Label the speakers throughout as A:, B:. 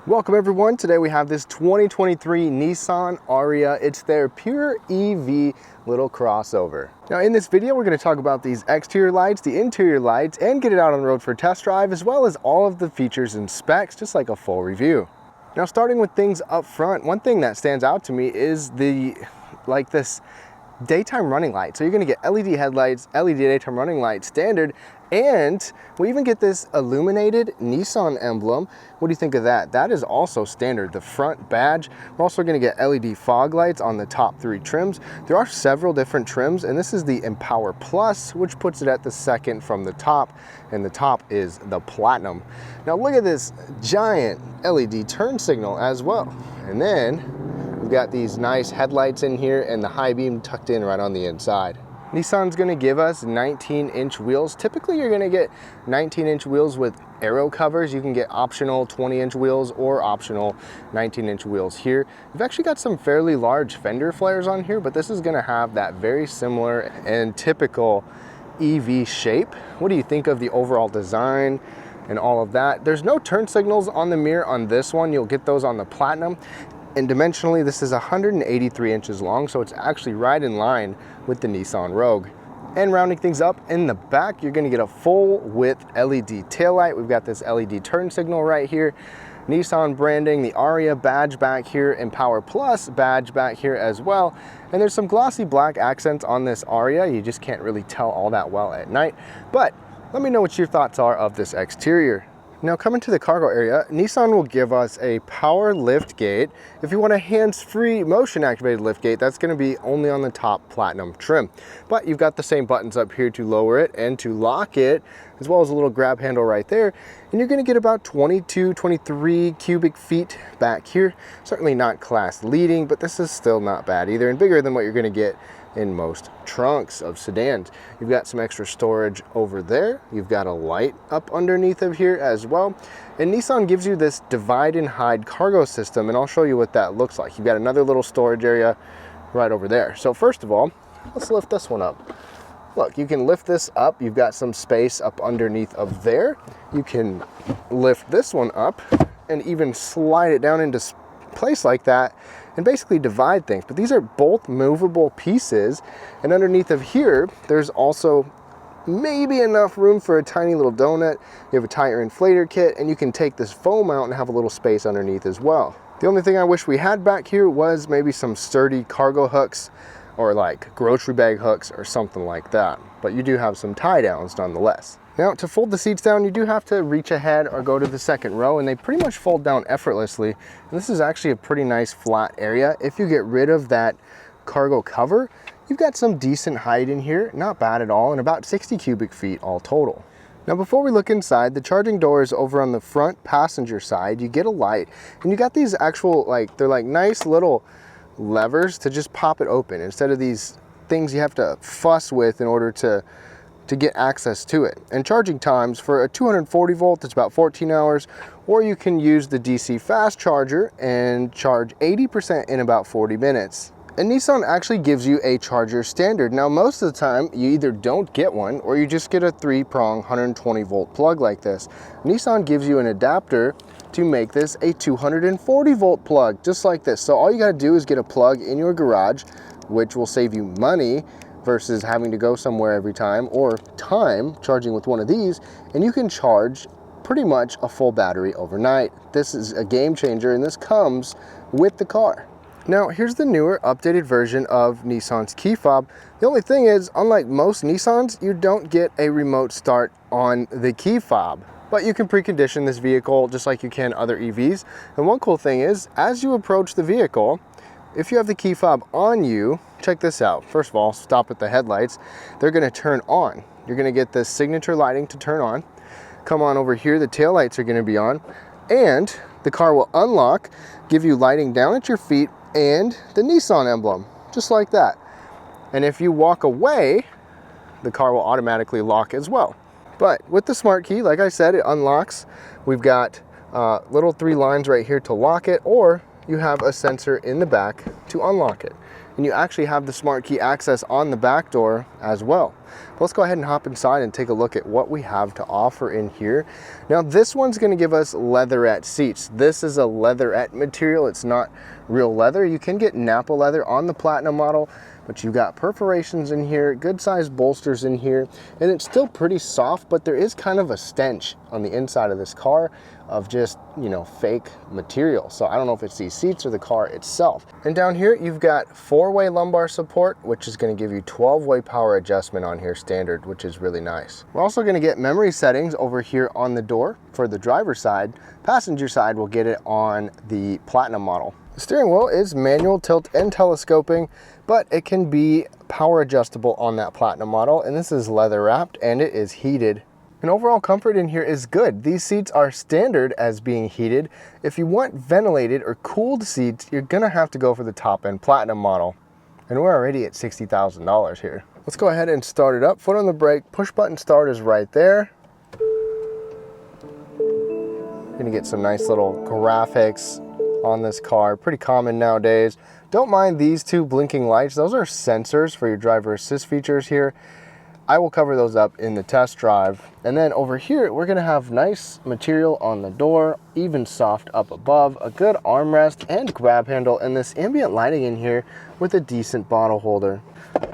A: Welcome everyone. Today we have this 2023 Nissan Ariya. It's their pure EV little crossover. Now in this video we're going to talk about these exterior lights, the interior lights, and get it out on the road for a test drive, as well as all of the features and specs, just like a full review. Now starting with things up front, one thing that stands out to me is this daytime running light. So you're going to get LED headlights, LED daytime running light standard, and we even get this illuminated Nissan emblem. What do you think of that? That is also standard, the front badge. We're also going to get LED fog lights on the top three trims. There are several different trims, and this is the Empower Plus, which puts it at the second from the top, and the top is the Platinum. Now look at this giant LED turn signal as well. And then we've got these nice headlights in here and the high beam tucked in right on the inside. Nissan's going to give us 19-inch wheels. Typically you're going to get 19-inch wheels with aero covers. You can get optional 20-inch wheels or optional 19-inch wheels here. You've actually got some fairly large fender flares on here, but this is going to have that very similar and typical EV shape. What do you think of the overall design and all of that? There's no turn signals on the mirror on this one. You'll get those on the Platinum. And dimensionally, this is 183 inches long, so it's actually right in line with the Nissan Rogue. And rounding things up, in the back, you're gonna get a full width LED taillight. We've got this LED turn signal right here, Nissan branding, the Ariya badge back here, Empower Plus badge back here as well. And there's some glossy black accents on this Ariya. You just can't really tell all that well at night. But let me know what your thoughts are of this exterior. Now coming to the cargo area, Nissan will give us a power lift gate. If you want a hands-free motion activated lift gate, that's going to be only on the top Platinum trim. But you've got the same buttons up here to lower it and to lock it, as well as a little grab handle right there. And you're going to get about 22, 23 cubic feet back here. Certainly not class leading, but this is still not bad either, and bigger than what you're going to get in most trunks of sedans. You've got some extra storage over there. You've got a light up underneath of here as well. And Nissan gives you this divide and hide cargo system, and I'll show you what that looks like. You've got another little storage area right over there. So first of all, let's lift this one up. Look, you can lift this up. You've got some space up underneath of there. You can lift this one up and even slide it down into place like that and basically divide things. But these are both movable pieces, and underneath of here there's also maybe enough room for a tiny little donut. You have a tire inflator kit, and you can take this foam out and have a little space underneath as well. The only thing I wish we had back here was maybe some sturdy cargo hooks or like grocery bag hooks or something like that, but you do have some tie downs nonetheless. Now to fold the seats down, you do have to reach ahead or go to the second row, and they pretty much fold down effortlessly. And this is actually a pretty nice flat area. If you get rid of that cargo cover, you've got some decent height in here, not bad at all, and about 60 cubic feet all total. Now before we look inside, the charging door is over on the front passenger side. You get a light, and you got these actual, they're like nice little levers to just pop it open, instead of these things you have to fuss with in order to get access to it. And charging times for a 240 volt, it's about 14 hours, or you can use the DC fast charger and charge 80% in about 40 minutes. And Nissan actually gives you a charger standard. Now most of the time you either don't get one, or you just get a 3-prong 120 volt plug like this. Nissan gives you an adapter to make this a 240 volt plug, just like this. So all you gotta do is get a plug in your garage, which will save you money versus having to go somewhere every time, or time charging with one of these, and you can charge pretty much a full battery overnight. This is a game changer, and this comes with the car. Now here's the newer updated version of Nissan's key fob. The only thing is, unlike most Nissans, you don't get a remote start on the key fob, but you can precondition this vehicle just like you can other EVs. And one cool thing is, as you approach the vehicle, if you have the key fob on you, check this out. First of all, stop at the headlights. They're gonna turn on. You're gonna get the signature lighting to turn on. Come on over here, the tail lights are gonna be on, and the car will unlock, give you lighting down at your feet and the Nissan emblem, just like that. And if you walk away, the car will automatically lock as well. But with the smart key, like I said, it unlocks. We've got little 3 lines right here to lock it, or you have a sensor in the back to unlock it. And you actually have the smart key access on the back door as well. Let's go ahead and hop inside and take a look at what we have to offer in here. Now this one's going to give us leatherette seats. This is a leatherette material. It's not real leather. You can get Napa leather on the Platinum model, but you've got perforations in here, good sized bolsters in here, and it's still pretty soft, but there is kind of a stench on the inside of this car of just, you know, fake material. So I don't know if it's these seats or the car itself. And down here, you've got 4-way lumbar support, which is going to give you 12-way power adjustment on here standard, which is really nice. We're also going to get memory settings over here on the door for the driver's side. Passenger side will get it on the Platinum model. The steering wheel is manual tilt and telescoping, but it can be power adjustable on that Platinum model, and this is leather wrapped and it is heated. And overall comfort in here is good. These seats are standard as being heated. If you want ventilated or cooled seats, you're gonna have to go for the top end Platinum model. And we're already at $60,000 here. Let's go ahead and start it up. Foot on the brake, push button start is right there. You're gonna get some nice little graphics on this car, pretty common nowadays. Don't mind these two blinking lights. Those are sensors for your driver assist features here. I will cover those up in the test drive. And then over here, we're gonna have nice material on the door, even soft up above, a good armrest and grab handle, and this ambient lighting in here with a decent bottle holder.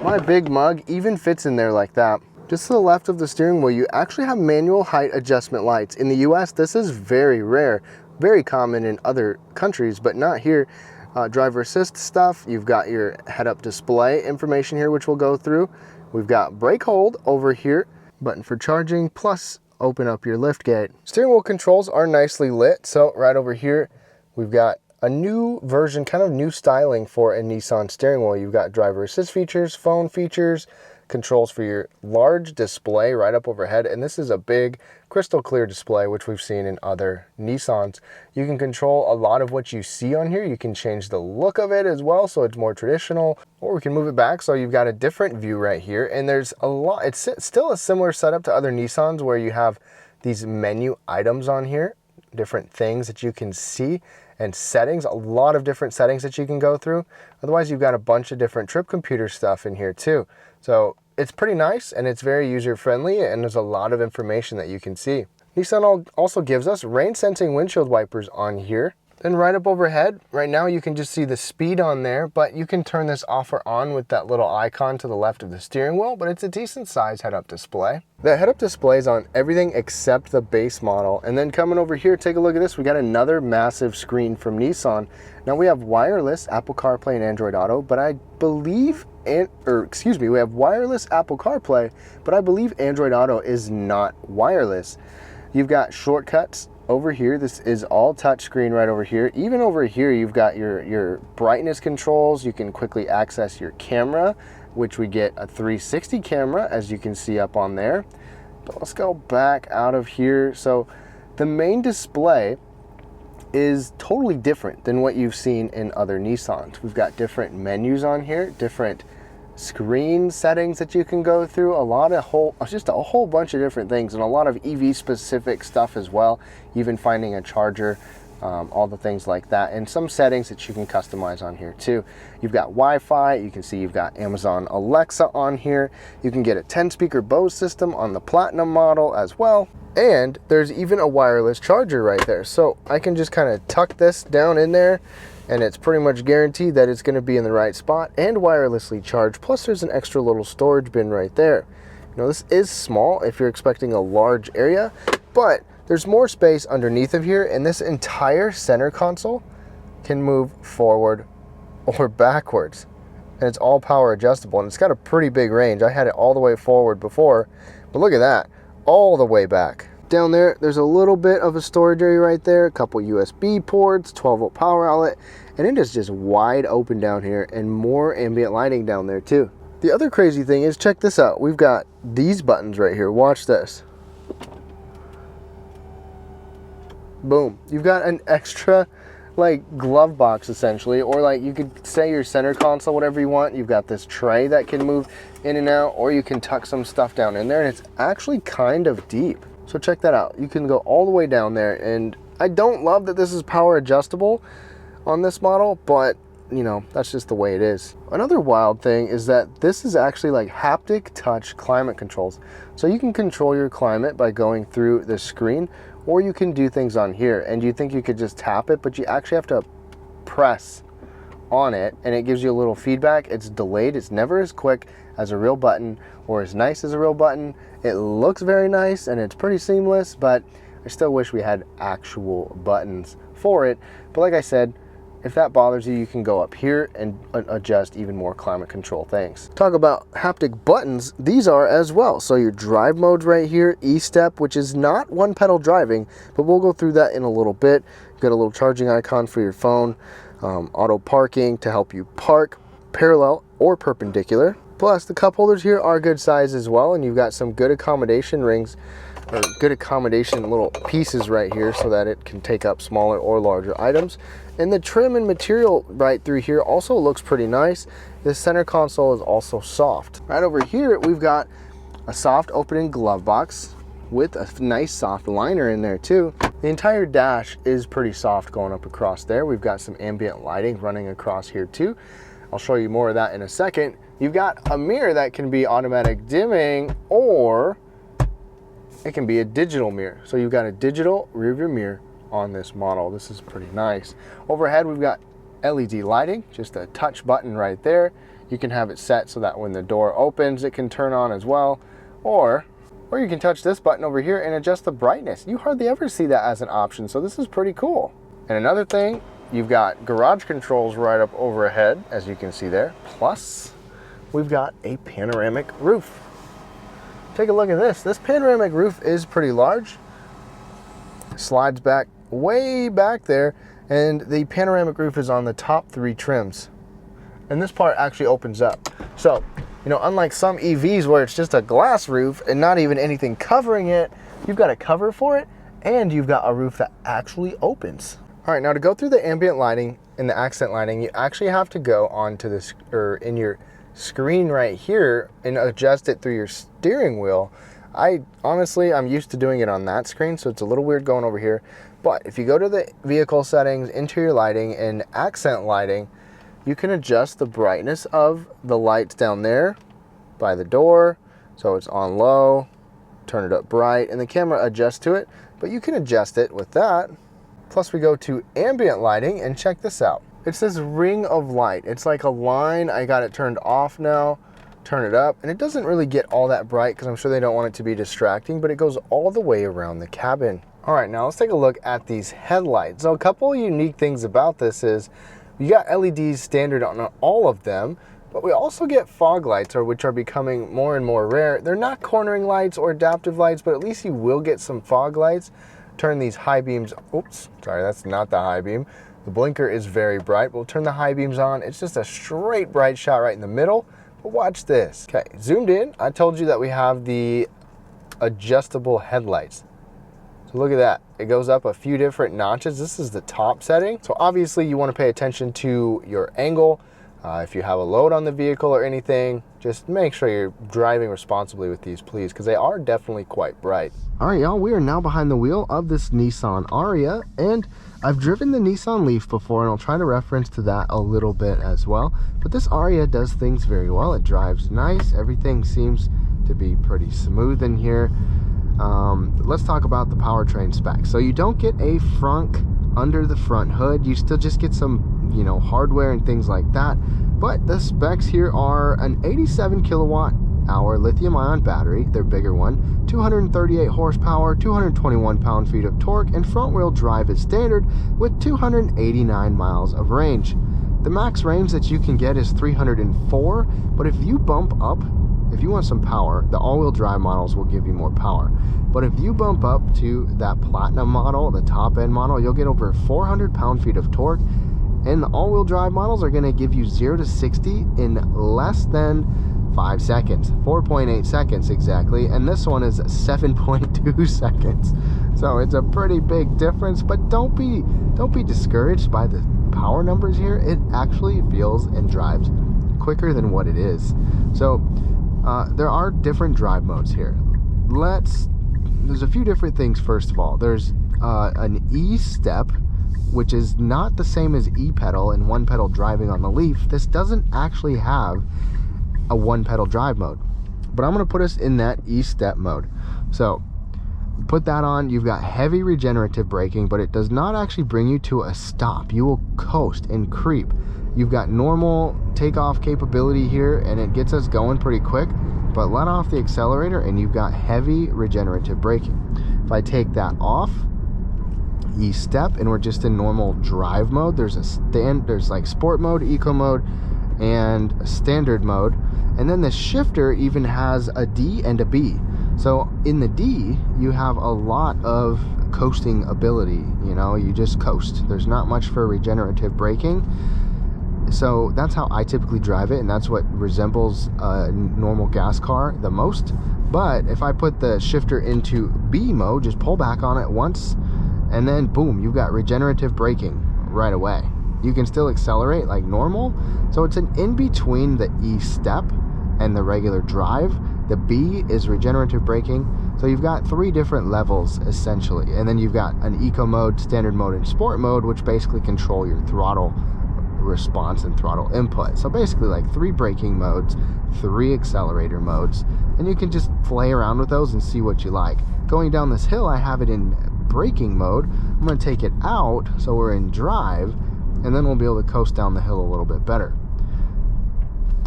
A: My big mug even fits in there like that. Just to the left of the steering wheel, you actually have manual height adjustment lights. In the US, this is very rare, very common in other countries, but not here. Driver assist stuff, you've got your head-up display information here, which we'll go through. We've got brake hold over here, button for charging, plus open up your lift gate. Steering wheel controls are nicely lit, so right over here, we've got a new version, kind of new styling for a Nissan steering wheel. You've got driver assist features, phone features, controls for your large display right up overhead, and this is a big crystal clear display, which we've seen in other Nissans. You can control a lot of what you see on here. You can change the look of it as well, so it's more traditional, or we can move it back so you've got a different view right here. And there's a lot, it's still a similar setup to other Nissans where you have these menu items on here, different things that you can see, and settings, a lot of different settings that you can go through. Otherwise, you've got a bunch of different trip computer stuff in here too. So it's pretty nice and it's very user-friendly, and there's a lot of information that you can see. Nissan also gives us rain-sensing windshield wipers on here. Then right up overhead, right now you can just see the speed on there, but you can turn this off or on with that little icon to the left of the steering wheel, but it's a decent size head-up display. The head-up display is on everything except the base model. And then coming over here, take a look at this. We got another massive screen from Nissan. Now we have wireless Apple CarPlay and Android Auto, but I believe, we have wireless Apple CarPlay, but I believe Android Auto is not wireless. You've got shortcuts over here. This is all touchscreen right over here. Even over here, you've got your brightness controls. You can quickly access your camera, which we get a 360 camera, as you can see up on there. But let's go back out of here. So the main display is totally different than what you've seen in other Nissans. We've got different menus on here, different screen settings that you can go through, just a whole bunch of different things, and a lot of EV specific stuff as well, even finding a charger, all the things like that, and some settings that you can customize on here too. You've got Wi-Fi, you can see you've got Amazon Alexa on here. You can get a 10-speaker Bose system on the Platinum model as well, and there's even a wireless charger right there. So I can just kind of tuck this down in there, and it's pretty much guaranteed that it's going to be in the right spot and wirelessly charged. Plus there's an extra little storage bin right there. You know, this is small if you're expecting a large area, but there's more space underneath of here, and this entire center console can move forward or backwards, and it's all power adjustable, and it's got a pretty big range. I had it all the way forward before, but look at that, all the way back. Down there's a little bit of a storage area right there, a couple USB ports, 12-volt power outlet, and it is just wide open down here, and more ambient lighting down there too. The other crazy thing is, check this out. We've got these buttons right here. Watch this. Boom. You've got an extra like glove box essentially, or like you could say your center console, whatever you want. You've got this tray that can move in and out, or you can tuck some stuff down in there, and it's actually kind of deep. So check that out. You can go all the way down there, and I don't love that this is power adjustable. on this model, but you know, that's just the way it is. Another wild thing is that this is actually like haptic touch climate controls. So you can control your climate by going through the screen, or you can do things on here, and you think you could just tap it, but you actually have to press on it and it gives you a little feedback. It's delayed. It's never as quick as a real button or as nice as a real button. It looks very nice and it's pretty seamless, but I still wish we had actual buttons for it. But like I said, if that bothers you, you can go up here and adjust even more climate control things. Talk about haptic buttons, these are as well. So your drive mode's right here, E-step, which is not one pedal driving, but we'll go through that in a little bit. You've got a little charging icon for your phone, auto parking to help you park parallel or perpendicular. Plus the cup holders here are good size as well, and you've got some good accommodation rings, or good accommodation little pieces right here so that it can take up smaller or larger items. And the trim and material right through here also looks pretty nice. The center console is also soft. Right over here we've got a soft opening glove box with a nice soft liner in there too. The entire dash is pretty soft going up across there. We've got some ambient lighting running across here too. I'll show you more of that in a second. You've got a mirror that can be automatic dimming, or it can be a digital mirror. So you've got a digital rear view mirror on this model. This is pretty nice. Overhead we've got LED lighting, just a touch button right there. You can have it set so that when the door opens it can turn on as well, or you can touch this button over here and adjust the brightness. You hardly ever see that as an option, so this is pretty cool. And another thing, you've got garage controls right up overhead, as you can see there. Plus we've got a panoramic roof. Take a look at this. This panoramic roof is pretty large. Slides back way back there, and the panoramic roof is on the top 3 trims. And this part actually opens up. So, you know, unlike some EVs where it's just a glass roof and not even anything covering it, you've got a cover for it, and you've got a roof that actually opens. All right, now to go through the ambient lighting and the accent lighting, you actually have to go onto this, or in your screen right here, and adjust it through your steering wheel. I'm used to doing it on that screen, so it's a little weird going over here. But if you go to the vehicle settings, interior lighting, and accent lighting, you can adjust the brightness of the lights down there by the door. So it's on low, turn it up bright, and the camera adjusts to it, but you can adjust it with that. Plus we go to ambient lighting, and check this out. It's this ring of light. It's like a line. I got it turned off now. Turn it up, and it doesn't really get all that bright because I'm sure they don't want it to be distracting, but it goes all the way around the cabin. All right, now let's take a look at these headlights. So a couple of unique things about this is you got LEDs standard on all of them, but we also get fog lights, which are becoming more and more rare. They're not cornering lights or adaptive lights, but at least you will get some fog lights. Turn these high beams, oops, sorry, that's not the high beam. The blinker is very bright. We'll turn the high beams on. It's just a straight bright shot right in the middle. But watch this. Okay, zoomed in. I told you that we have the adjustable headlights. So look at that. It goes up a few different notches. This is the top setting. So obviously you want to pay attention to your angle. If you have a load on the vehicle or anything, just make sure you're driving responsibly with these, please, because they are definitely quite bright. All right, y'all, we are now behind the wheel of this Nissan Ariya, and I've driven the Nissan Leaf before, and I'll try to reference to that a little bit as well. But this Ariya does things very well. It drives nice. Everything seems to be pretty smooth in here. Let's talk about the powertrain specs. So you don't get a frunk under the front hood. You still just get some, you know, hardware and things like that. But the specs here are an 87 kilowatt hour lithium ion battery, their bigger one, 238 horsepower, 221 pound-feet of torque, and front wheel drive is standard with 289 miles of range. The max range that you can get is 304, but if you bump up, if you want some power, the all-wheel drive models will give you more power. But if you bump up to that platinum model, the top end model, you'll get over 400 pound-feet of torque, and the all-wheel drive models are going to give you 0 to 60 in less than 5 seconds, 4.8 seconds exactly, and this one is 7.2 seconds. So it's a pretty big difference, but don't be discouraged by the power numbers here. It actually feels and drives quicker than what it is. So there are different drive modes here. There's a few different things. First of all, there's an E-step, which is not the same as e-pedal and one pedal driving on the Leaf. This doesn't actually have a one pedal drive mode, but I'm going to put us in that e-step mode. So put that on. You've got heavy regenerative braking, but it does not actually bring you to a stop. You will coast and creep. You've got normal takeoff capability here, and it gets us going pretty quick, but let off the accelerator and you've got heavy regenerative braking. If I take that off, e-step, and we're just in normal drive mode, there's like sport mode, eco mode, and standard mode, and then the shifter even has a D and a B. So in the D, you have a lot of coasting ability. You know, you just coast. There's not much for regenerative braking. So that's how I typically drive it, and that's what resembles a normal gas car the most. But if I put the shifter into B mode, just pull back on it once, and then boom, you've got regenerative braking right away. You can still accelerate like normal. So it's an in-between the E-step and the regular drive. The B is regenerative braking. So you've got 3 different levels essentially. And then you've got an eco mode, standard mode, and sport mode, which basically control your throttle response and throttle input. So basically like 3 braking modes, 3 accelerator modes, and you can just play around with those and see what you like. Going down this hill, I have it in braking mode. I'm going to take it out so we're in drive, and then we'll be able to coast down the hill a little bit better.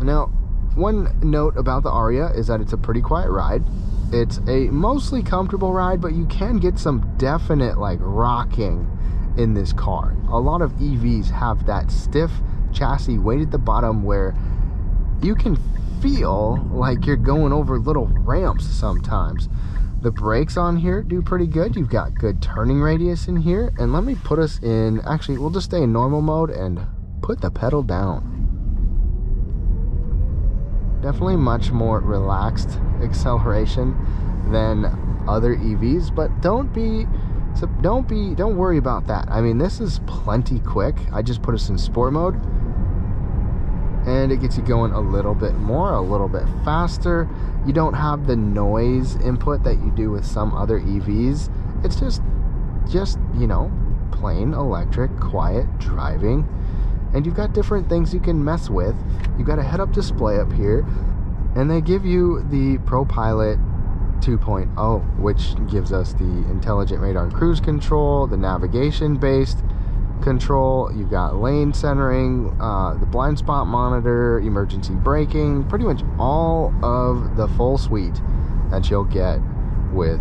A: Now, one note about the Ariya is that it's a pretty quiet ride. It's a mostly comfortable ride, but you can get some definite like rocking in this car. A lot of EVs have that stiff chassis weight at the bottom where you can feel like you're going over little ramps sometimes. The brakes on here do pretty good. You've got good turning radius in here. And let me put us in, actually we'll just stay in normal mode and put the pedal down. Definitely much more relaxed acceleration than other EVs, but don't worry about that. I mean, this is plenty quick. I just put us in sport mode, and it gets you going a little bit more, a little bit faster. You don't have the noise input that you do with some other EVs. It's just you know, plain electric, quiet driving. And you've got different things you can mess with. You've got a head-up display up here, and they give you the ProPilot 2.0, which gives us the intelligent radar cruise control, the navigation-based control. You've got lane centering, the blind spot monitor, emergency braking, pretty much all of the full suite that you'll get with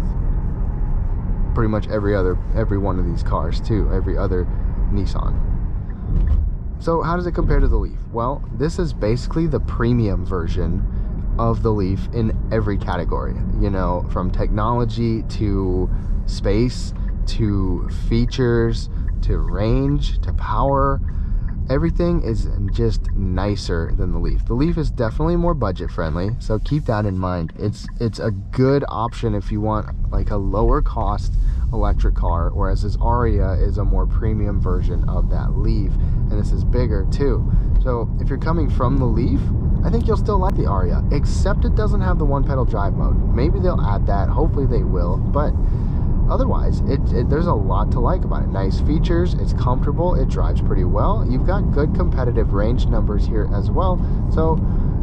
A: pretty much every one of these cars too, every other Nissan. So how does it compare to the Leaf? Well, this is basically the premium version of the Leaf in every category, you know, from technology to space to features to range to power. Everything is just nicer than the Leaf. The Leaf is definitely more budget friendly, so keep that in mind. It's a good option if you want like a lower cost electric car, whereas this Ariya is a more premium version of that Leaf, and this is bigger too. So if you're coming from the Leaf, I think you'll still like the Ariya, except it doesn't have the one pedal drive mode. Maybe they'll add that, hopefully they will, but otherwise, there's a lot to like about it. Nice features, it's comfortable, it drives pretty well. You've got good competitive range numbers here as well. So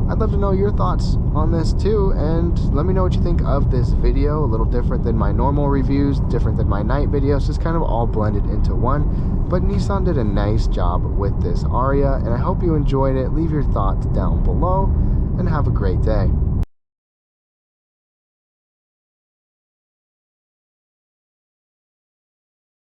A: I'd love to know your thoughts on this too, and let me know what you think of this video. A little different than my normal reviews, different than my night videos, just kind of all blended into one. But Nissan did a nice job with this Ariya, and I hope you enjoyed it. Leave your thoughts down below, and have a great day.